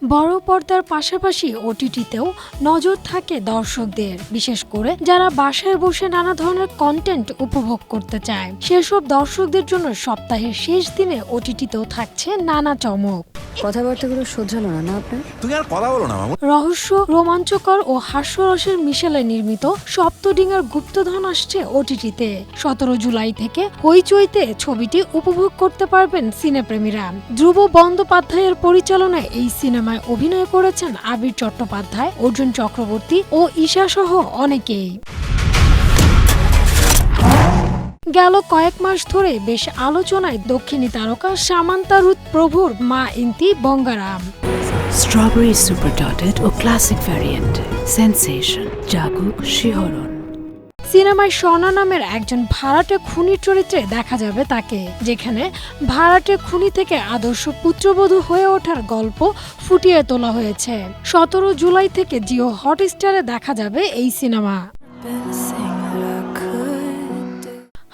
বড় পর্দার পাশাপাশি ওটিটিতেও নজর থাকে দর্শকদের, বিশেষ করে যারা বাসায় বসে নানা ধরনের কন্টেন্ট উপভোগ করতে চায়। সেসব দর্শকদের জন্য সপ্তাহের শেষ দিনে ওটিটিতেও থাকছে নানা চমক। কথাবার্তাগুলো শোধরালো না আপনার? তুমি আর কথা বলো না মামু। রহস্য, রোমাঞ্চকর ও হাস্যরসের মিশেলে নির্মিত সপ্তডিঙার গুপ্তধন আসছে ওটিটিতে। 17 জুলাই থেকে হইচইতে ছবিটি উপভোগ করতে পারবেন সিনেপ্রেমীরা। ধ্রুব বন্দ্যোপাধ্যায়ের পরিচালনায় এই সিনেমায় অভিনয় করেছেন আবির চট্টোপাধ্যায়, অর্জুন চক্রবর্তী ও ঈশা সহ অনেকেই। গেল কয়েক মাস ধরে বেশ আলোচনায় দক্ষিণী তারকা সামান্তা রুথ প্রভুর মা ইন্তি বঙ্গারাম। স্ট্রবেরি সুপার ডটেড ও ক্লাসিক ভ্যারিয়েন্ট সেন্সেশন জাগুক শিহরণ। সিনেমায় স্বর্ণা নামের একজন ভাড়াটে খুনির চরিত্রে দেখা যাবে তাকে, যেখানে ভাড়াটে খুনি থেকে আদর্শ পুত্রবধূ হয়ে ওঠার গল্প ফুটিয়ে তোলা হয়েছে। 17 জুলাই থেকে জিও হটস্টারে দেখা যাবে এই সিনেমা।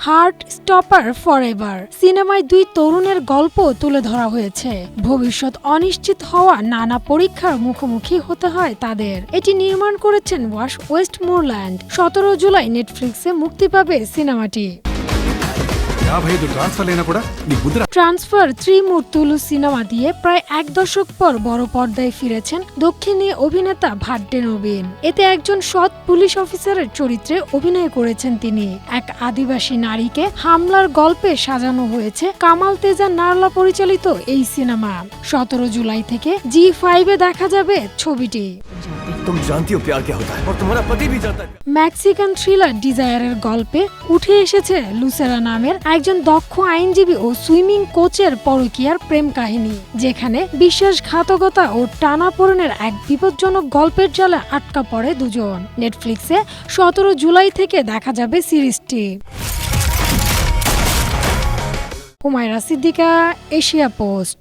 হার্ট স্টপার ফরএভার সিনেমায় দুই তরুণের গল্প তুলে ধরা হয়েছে। ভবিষ্যৎ অনিশ্চিত হওয়া নানা পরীক্ষার মুখোমুখি হতে হয় তাদের। এটি নির্মাণ করেছেন ওয়াশ ওয়েস্টমোরল্যান্ড। 17 জুলাই নেটফ্লিক্সে মুক্তি পাবে সিনেমাটি। ট্রান্সফার ত্রিমূর্তুলু সিনেমা দিয়ে প্রায় 1 দশক পর বড় পর্দায় ফিরেছেন দক্ষিণী অভিনেতা ভাড্ডে নবীন। এতে একজন সৎ পুলিশ অফিসারের চরিত্রে অভিনয় করেছেন তিনি। এক আদিবাসী নারীকে হামলার গল্পে সাজানো হয়েছে কামাল তেজা নারলা পরিচালিত এই সিনেমা। 17 জুলাই থেকে জি5-এ দেখা যাবে ছবিটি। মেক্সিকান থ্রিলার ডিজায়ারের গল্পে উঠে এসেছে লুসেরা নামের একজন দক্ষ আইনজীবী ও সুইমিং কোচের পরকীয়ার প্রেম কাহিনী, যেখানে বিশ্বাসঘাতকতা ও টানাপোড়েনের এক বিপজ্জনক গল্পের জালে আটকা পড়ে দুজন। নেটফ্লিক্সে 17 জুলাই থেকে দেখা যাবে সিরিজটি। Humaira Siddika, Asia post.